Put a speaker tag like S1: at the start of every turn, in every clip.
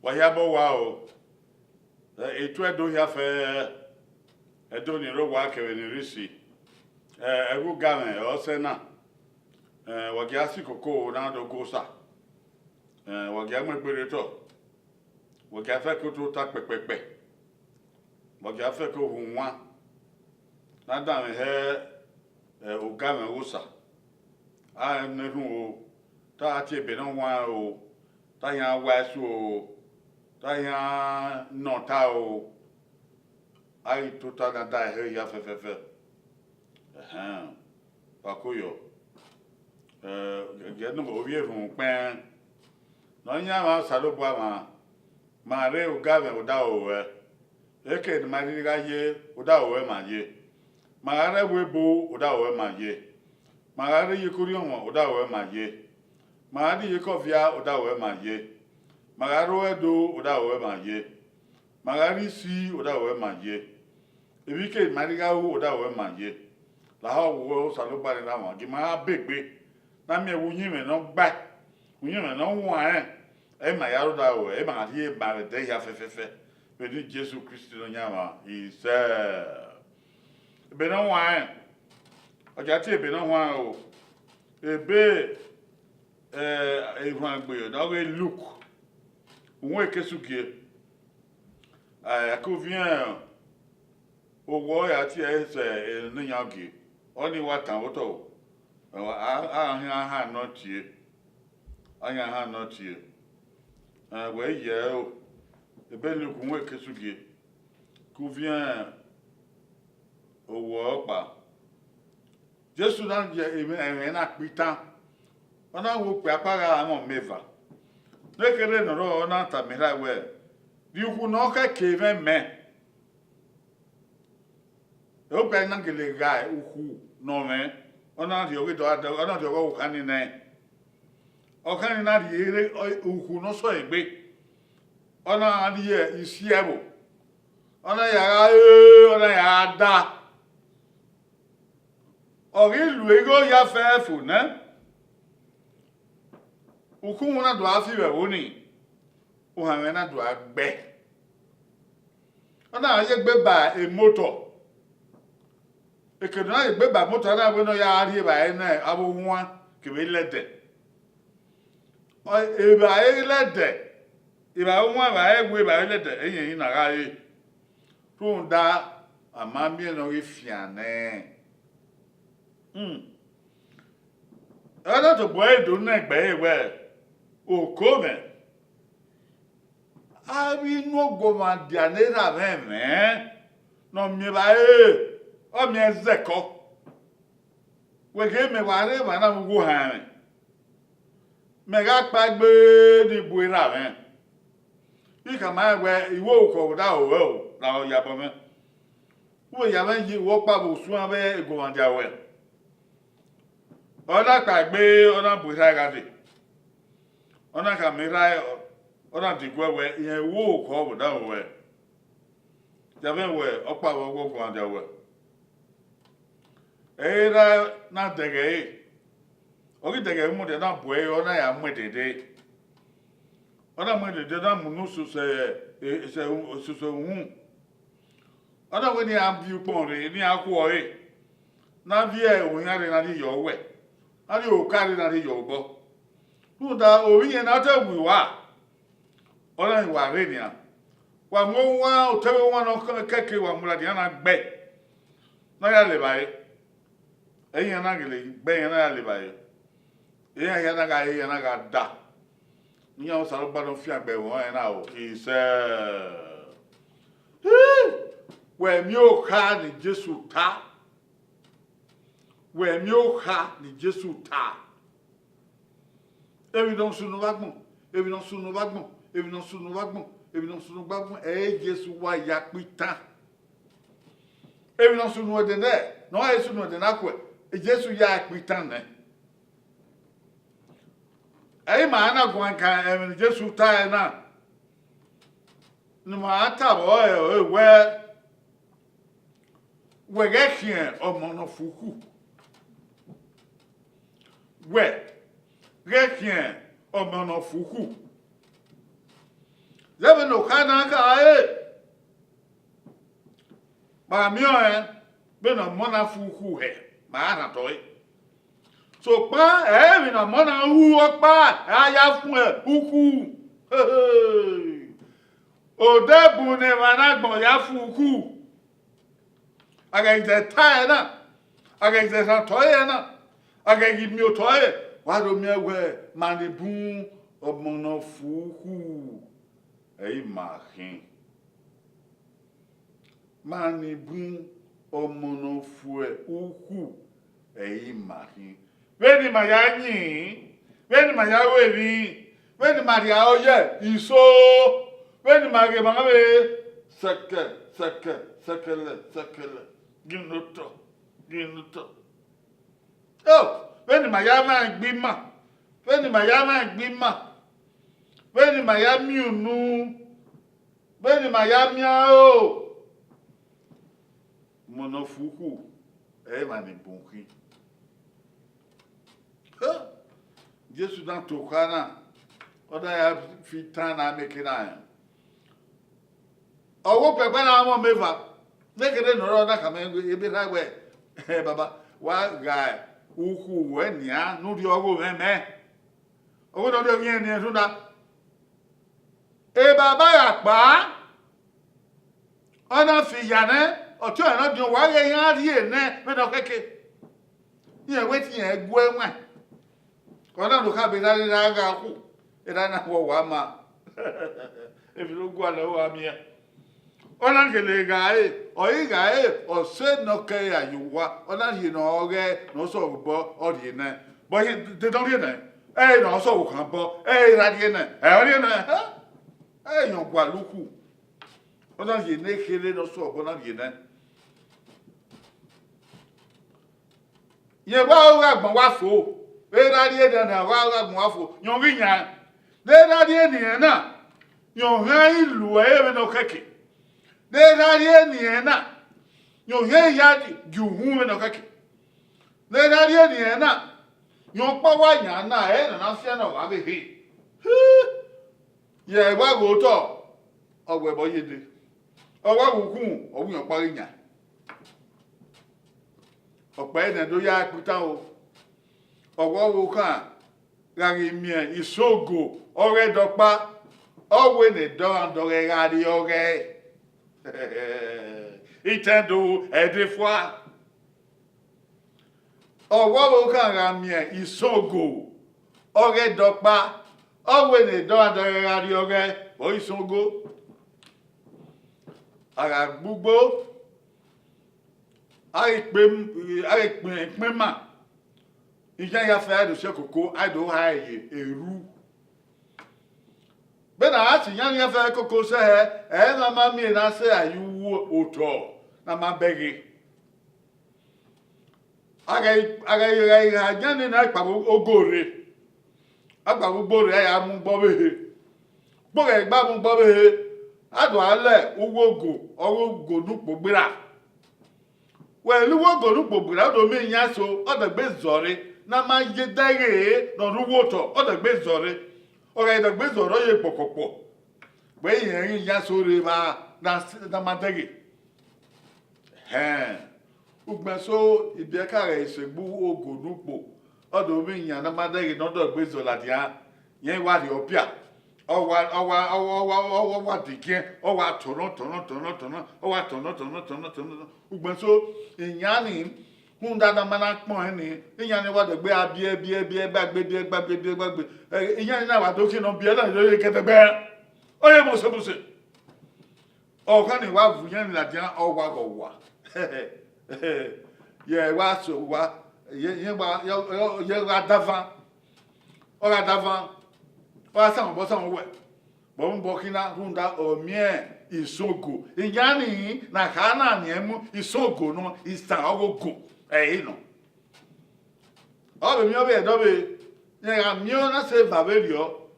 S1: Wayabo wow. Etu edo ya fe edo ni ro wa kewe ni risi. Egu game osena. Wagia si koko na do gosa. Wagia megbere to. Wagia fe ko to ta pepepe. Wagia fe ko hunwa. Na da me he o game gosa. A ne hu ta ati be no wa o. Ta ya wa su o. Ta ya no ta o. Ai to ta na da he ya fe. Pakuyo. Gẹnu obi ehun pen. No nya ma salo bua ma re o ga me o da o we. Eke ni ma ri ga ye o da o we ma ye. Ma re we bo o da o we ma ye. Ma re ye kuri on o da o we ma ye. Ma ri ye kofia o da o we ma ye. Ma ro edo o da o we ma ye. Ma ri si o da o we ma ye. Ebi ke ma ri ga o da o we ma ye. La ha wo salo ba ni na ma gi ma begbe. Na me wunyi me no gba wunyi me no wa e ma ya ro da o e ma ri e ba re de ya fe be ni Jesus Christ no nya ma he said be no wa o ja ti be no wa o e be hu agbe o we look won e kesu gie ko vient o wo ya ti e se ni nya gie oni wa tan o to ha not you. Anya ha not you. Where ye the bellu kun kesugie. Ku vient au wopa. Jesu dan je eme na pitan. Ona wo pe apara amon meva. Ne kere no ro na ta mira we. Di ku no ka keve me. O pe na gele ga uku no me. Ona di oge do ona di ogo kani na o kani na di ere uku no so egbe ona adi ye isiebo ona ya da ori lu ego ya fefu na uku na do afi we woni o ha we na do agbe ona ye gbe ba e motor ekedona egbe ba motor na we no ya ari ba e na abo nwa ke be lede o e ba e lede e ba nwa ba e gbe ba lede eyin na ga e tun da amami no ifiane ana to boy do na egbe e we o ko me abi no go ma dia ne ra me no mi ba e o mi ezeko we ge me wa re ma na wo ha me ga pa gbe ni bu ira me bi ka ma we iwo ko da o o la o ya bo me wo ya me yi wo pa bo su an be ego wan ja we o da pa gbe o na bu ira ga de o na ka mi ra o na di gwe we yen wo ko bo da o we ja me we o pa wo go wan ja we era na dege ogi dege mu de na boe ona ya mwedede ona mwedede na munu so se hu ona we ni am bi pon re ni akwo e na bi e o yan re na di yo we ari o kari na di yo bo nu da o yin na ta wi wa ona ni wa re ni a wa mo wa o te wa no keke wa mu la di na gbe na ya le bai eyin na gele gbe yin na le bai ya na ga da ni o saro ba no fi agbe won na o ki se we mi o ka ni Jesu ta we mi o ka ni Jesu ta ebi don sunu bagbon ebi don sunu bagbon ebi don sunu bagbon ebi don sunu bagbon Jesu wa ya pitan ebi don sunu de ne no e sunu de na ko Jesu ya pitan ne ai ma na gwan kan Jesu ta na no ma ta bo we get here o mo no fuku we get here o mo no fuku Zebe no kana ka ba mi o be no mona fuku he ma na to so pa mi na mona hu pa aya fun uku o debu ne mana gbon ya fuku aga ise ta na aga ise san to na aga gi mi o to wa do mi ewe mani bun omono fuku mahin mani bun omono fue uku mahin weni mayanyi weni mayawevi weni maria oye iso weni mage mangabe sakele ginuto weni mayama gbima weni mayami unu weni mayami o monofuku mani bunki Jesu dan tokana oda ya fitana mekina owo pepe na mo meva nekede no roda kamengo ebe ragwe baba wa ga uku wenia no di ogo meme owo no di yen ni tunda baba ya pa ona fi yane otu e no di wa ye yan ri ene me do keke yen wetin yen egu enwa ona no ka be na ga ku era na wo wa ma e bi lo gwa na wa mi ona gele gae oyi gae o se no ke ya yuwa ona yi no oge no so bo ori na bo de don ri na no so kan bo ra ri na ori na yon gwa luku ona yi ne kele no so bo na ri na ye wa o agbon wa fo ra ri na wa agbon wa fo yon ri yan ra ri ni na yon han ilu e no keke de rarie ni na yo he ya ju hu me no kake de rarie ni na yo pa wa nya na na se na wa be he ye gba go to ogwe bo yede owa gukun owu yan pari nya ope na do ya puta o owo wo kan gari mi isogo ore dopa owe ne do andore gari ore Itendo des fois owo kan ra mi isogo ore dopa owe ne do andore gari ore o isogo ara gbugbo ai pe ma ijan ya fa do se koko ai do ha eru bena ati yan ya fa koko se na ma mi na se ayu oto na ma begi aga jan na pa ogore agba gbore ya mu gbo be gbore gba mu gbo be adu ale uwogo orugo nupo gbira we luwogo nupo gbira do mi yan so odagbe zore na ma je dere no ruwoto odagbe zore ora idagbe zoro ye pokopo we yen yan so re ba na madege ugbe so ibi ka re isegbu ogo nupo odo mi yan na madege no do gbe zo ladia yen wa ri opia owa dike owa tono ugbe so iyan Munda na mana pon ni iyan ni wa de gbe abie gbagbe iyan ni na wa doki no bie na le ketebe oye mo se o kan ni wa vu yan ni la dia o wa go wa ye wa so wa ye wa davan o ga davan o sa mo so we bo mo kina hunda o mie isogo iyan ni na kana ni emu isogo no isan ogogo no. Obe mi obe dobe ye ga mi ona se baberio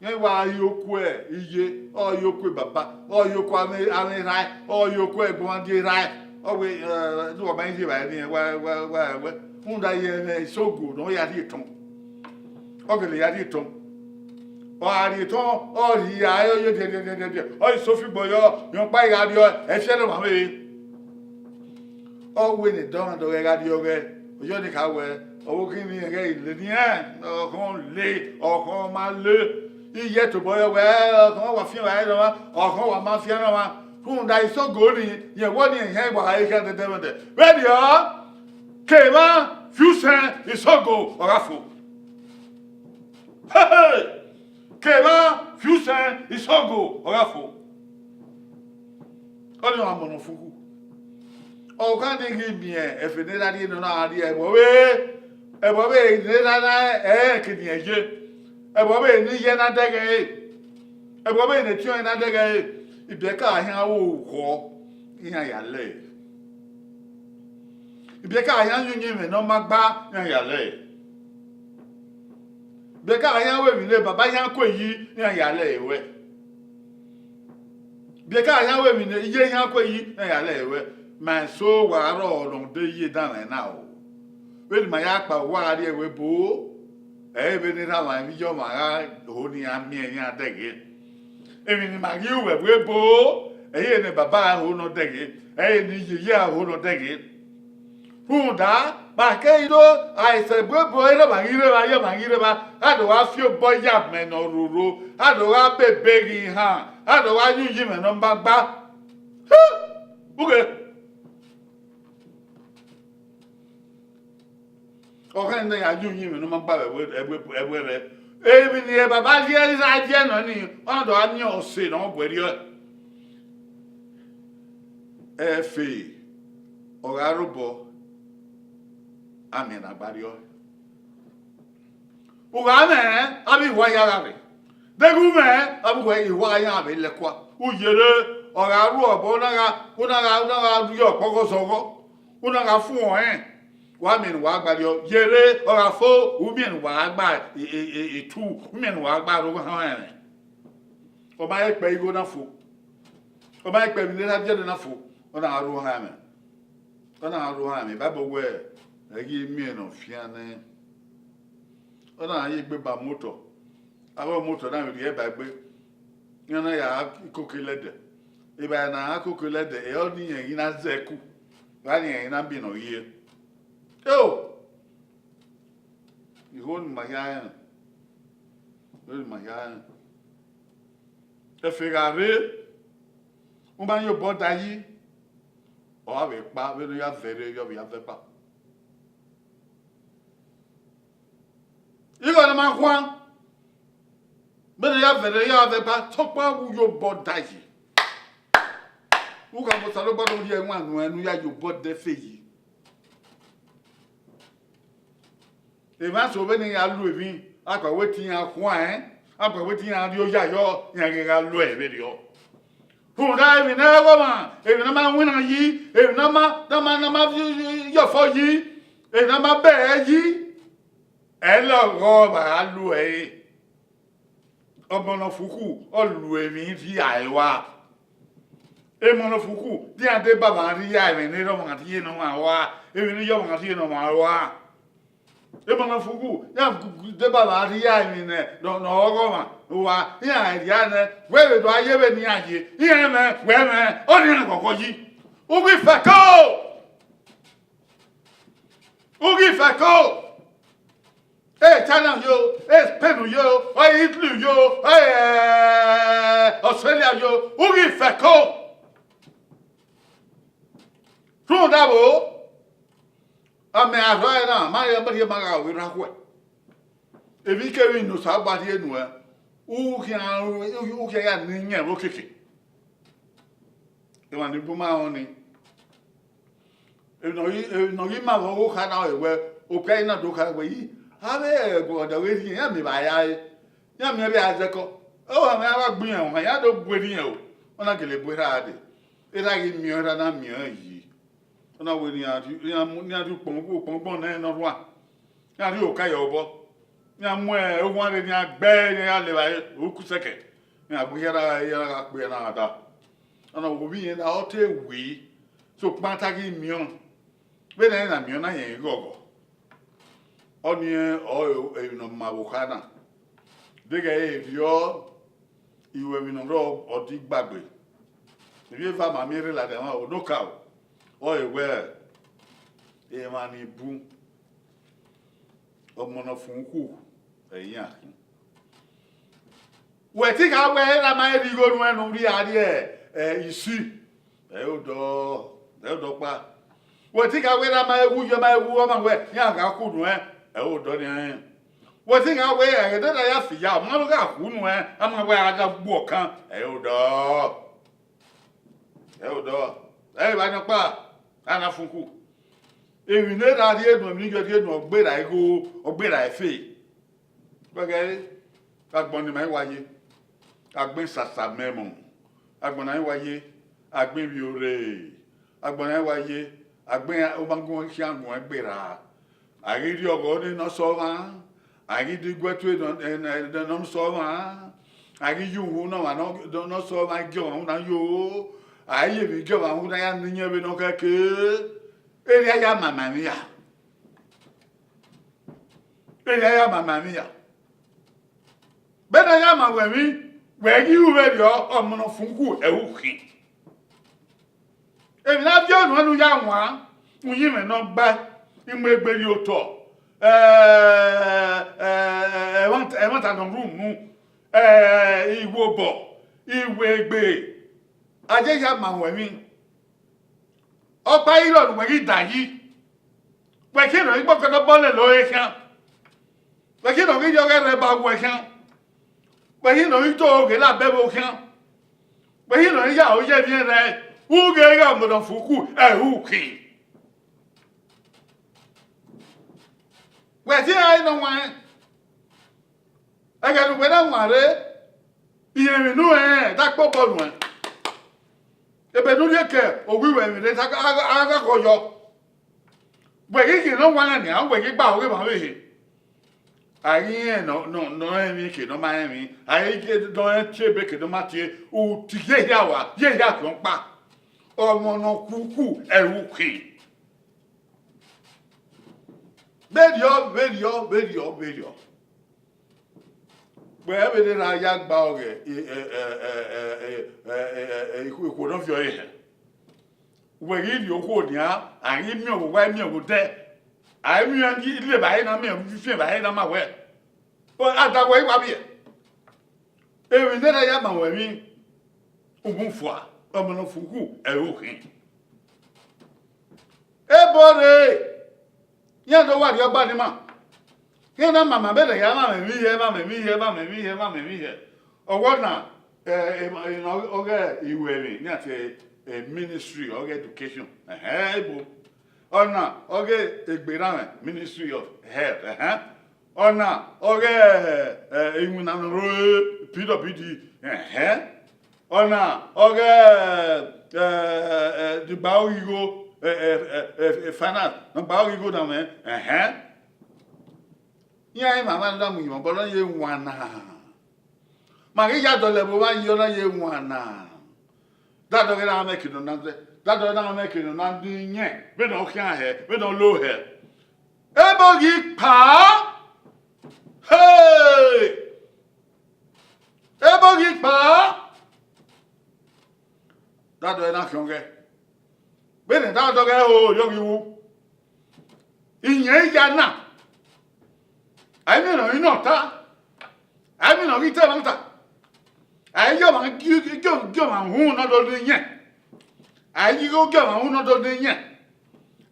S1: ye wa yoku iye o yoku baba o yoku ame rai o yoku egbon di rai owe do ba nje ba ni wa funda ye ne sogo no ya di ton ogele ya di ton Ariton, or he or Sophie Boyo, young by radio, and shadow of me. Oh, when it done the radio, Yonica, or working in again, Lydian, or come late, or come my le. You yet to boy, well, come a few or come a mafia, whom that is so good, you're wanting here while I can the devil. Ready, came on, few cents is so good, or a fool. Hey! Keva, Fusen, Isogo, Orafo. Oh, no, I'm on a fuku. Oh, can't they give me if it did not in an idea? A boy, Nana, can you? A boy, Niana Degay. A boy, the China Degay. If the car, how call in a lay. If the car, how you give me no magba, in a lay. Beka aya we mi le baba yan ko yi yan ya le ewe. Beka aya we mi le iye yan ko yi yan ya le ewe. Man so wa ro long de yi dan na o. We ma ya pa wa ri ewe bo. E be ni ra ma mi yo ma ga ho ni a mi yan de ge. E mi ni ma gi we bo. E ye ni baba ho no de ge. E ni yi ya ho no de ge. Hunda ba ke ido ai se bo ere ba ngire ba ado wa fio boya me no ruru ado wa bebe gi ha ado wa yuji me no bagba uge o kan na ya yuji me no bagba ewe re e bi ni baba ji ri sa je no ni ado ani o se no gweri e fe o garubo Amen, Abario. Ugame, Abi Wayarabe. The Gume, Abu Wayabe, Lequa, Uyere, or Aru, Bonaga, York, Pogosogo, Unaga Fuen, Wamin Wagario, Yere, or a foe, women wagba, a 2 women wagba over Hane. Or my pay go na fool. Or my pay not get enough fool on our Ruhame. On our Ruhame, Babble where. I give me no fiane. Oh, I be by motor. Our motor now with the baby. You know, I cook a letter. If I now cook a letter, only in a zeku. Running in a bin of year. Oh, you hold my iron. Hold my iron. The figure, woman, your body. Or have a bar when you have very, you have the bar. You got a man one. But I have the back top of your body. Who can put a bottle here one when you have your body fee? If I'm so many are Louis, I can wait in a wine, I can wait in a yo, Yaga Louis video. Who died in a woman? If no man win a ye, if no man, your for ye, if no man bear ye. Hello, Roba, Louis. Omonofuku, or Louis means he Iowa. A monofuku, the ante baba, the island, they don't want to know my even the young at no my The monofuku, the baba, the island, don't know Goma, who are here, Yana, where do I ever near you? Here, man, where man, only Ugi Fako! Ugi Fako! Hey, China yo, hey, Peru yo, hey, Italy yo, hey, Australia yo, Ugi Feko. True double. I may have right now, my Maga will not wait. If he came in to somebody anywhere, who can Nina will kick it. The one who put my only. If no, you might walk out where, okay, not look away. Have go the way he am by eye. Yam maybe I go. Oh, I'm never bring on my other wedding. When I get a boy, it I give me another me. When I will near to Pompo and not one. Now you okay over. Yam where one in your bed, who could second. Now we had a another. And I will be in our tail we. So Pantagi Mion. When I'm Miona, go. Onion oil, no Mabukana. Dega yo iwe mi no ro odi gbagbe. If fa ma mi re la de ma o no ka o ewe e ma ni bu ọmọ no fun ku eyin akin. We ti ka we la ma ri go nu enu ri ari isi e o do pa. We ti ka we la ma ewu yo ma ewu o ma we ya ga ku nu e o do ni we ti ka we e de ya fi ya ma ga ku nu ama we aga gbu okan e o do ba no pa ana fun ku ewi ne ra ri edun mi jo di edun ogbera efe gbege agbon ni mai waye agbin sasa memo agbon na waye agbin bi ore agbon na waye agbin o bangun ki agbon egbera agiri ogo ni no so wa agidi gwetu edun no so wa agi yu no wa no so wa jo na yo aye bi jo wa na ya ni ebe no keke Eri aya mama mia. Eri aya mama mia. Bena ya ma wemi, we gi uwe dio omono funku ewu kin. Ebi na bi onu anu ya nwa, unyi me no gba, imu egberi oto. Want an room mu. Iwo bo, iwe egbe. Aje ya ma wemi. Ọpa iro nu wegi dayi. We ki no igbo kodo bole lo e kan. We ki no gi yo re ba wo kan. We ki no ito oge la be bo kan. We ki no ya o je bi re. U ge ga mo don fuku e hu ki. We ti ai no wa. E ga nu we na wa re. Iye mi nu da po bo nu. Ebe no yeke owiwe mi le aga ko yo. We ki no wa ni an we ki gba o ma we. Ayi no emi ki no ma emi. Ayi ki do en chebe ki no ma tie u ti ye ya wa, ye ya to pa. Omo no kuku eru ki. Bedio. We ebe de na ya gba oge iku no fi oye. We ri ni oku oni a, ari mi owo wa mi owo de. Ai mi an ji ile ba na mi fi ba na ma we. O adawo iwa bi e. Ewi ne na ya ma we mi ogunfua, omo no fuku e o kin. Ebore. Yan do wa ri ogba ni ma. Yana mama bele ya mama mi ye. Owo na oge iwe ni ati ministry of education. Ebo. Ona oge egbera ministry of health. Ona oge imuna ro PWD. Ona oge the Baoigo finance. Baoigo na me. Yan mama nda mu yo bolo ye nwana. Ma ri ya dole bo wa yo na ye nwana. Da do na make no na de. Da do na make no na di yen. Be no kan he, be no low he. Ebo gi pa. Hey! Ebo gi pa. Da do na kan ge. Be ne da do ge o yo gi wu. Iyen ya na. I mean, no, not. I mean, no, it's a I go and go and who not doing yet. I go and not doing yet.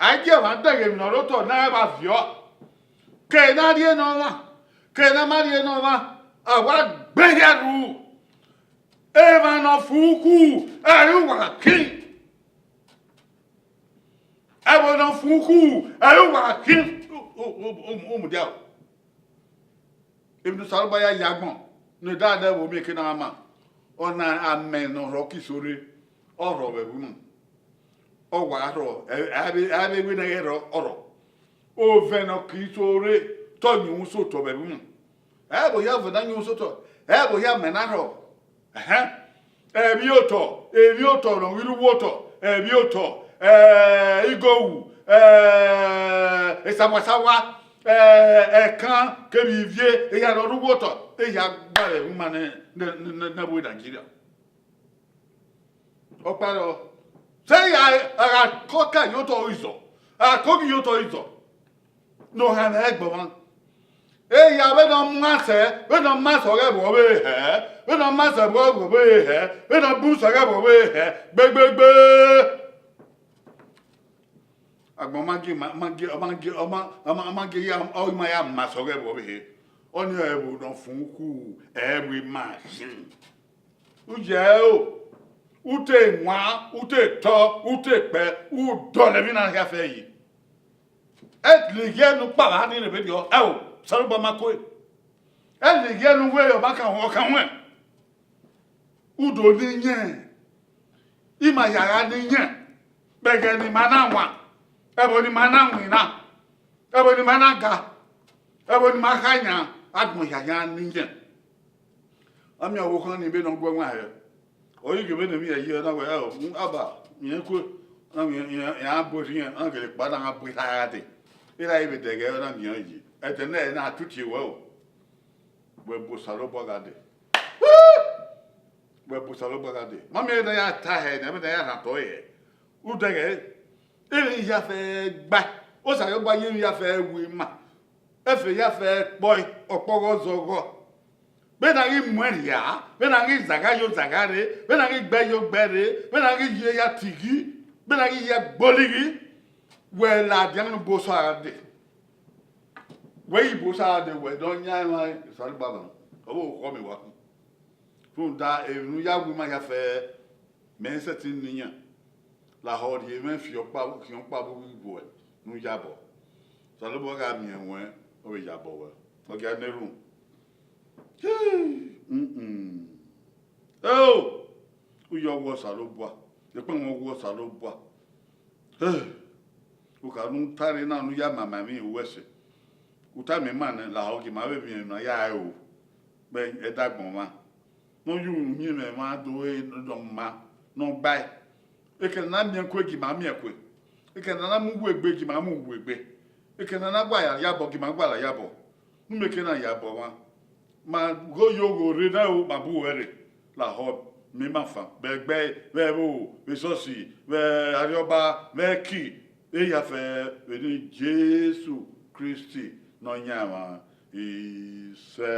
S1: I give and take him no to never your. Canadian over. Canadian over. A what better rule. Evan of Fuku. Are you a king? I will not Fuku. Are you a king? Oh, my. If the Salbaya Yagbon, no dada will make an armor, or nine a man or rocky sorry, or of a woman. Or what, or Abby with a hero, or oh, Venoki sorry, Tony Muso to a woman. I will have a Daniel Soto, I will have Manaro. A bioto, no will water, a bioto, Igo, a Samasawa, Quand que vivier et y a le roboto et y a balé humane ne bout Nigeria. O paro. Say I coca yoto iso. A coca yoto iso. No han egg boman. E ya be no mase, we no mase o ge bo we he. We no mase bo we he. We no bu so ge bo we he. Gbe. Agbomangi ya o ma ya mase o ge bo we he. Oni e bo don fun ku every machine. Uje o. Ute nwa, ute to, ute pe, u do le vina ya fe yi. Et le ye nu pa la ni le be dio. E o. Salu ba makoe. Elle les gars nous voyons pas quand on quand Udo ni nyen. Ima yara ni nyen. Bege ni mananwa. Ebo ni mananwina. Ebo ni managa. Ebo ni makanya. Admo yaya ni nyen. Ami awo kan ni be no gbo nwa he. Oyi gbe na mi ye na we o. Aba, yen ko na mi ya bori yen an gele pa na bori ta de. Ira ibe de ge na mi yi. Etene na tuti wo. We busalo bagade. We busalo bagade. Mami na ya ta he, na me na ya na to ye. U dege. Ele ya fe gba. O sa yo gba ye ya fe wi ma. E fe ya fe boy opogo zogo. Be na ri mweria, be na ri zaga yo zagare, be na ri gbe yo gbere, be na ri ye ya tigi, be na ri ye boligi. We la dianu boso ade. We bosa de we don nya ma salu baba o ko mi wa fun da enu ya wi ma ya fe men setin niyan la ho di men fi opa ki on pa bo wi bo nu ya bo salu bo ga mi enwe o ya bo we o ga neru oh u yo wo salu bo e pe won wo salu bo o ka nu tare na nu ya mama mi wese uta me man la o ki ma be bien na ya o be e dagbon ma no yu mi me ma do e do ma no bai e ke na mi ko gi ma mi ko e ke na mu wu egbe gi ma mu wu egbe e ke na gba ya bo gi ma gba la ya bo nu me ke na ya bo ma go yo go re na o ma bu were la ho mi ma fa be gbe be bo be so si be arioba be ki e ya fe be ni Jesu Christi no nyama ise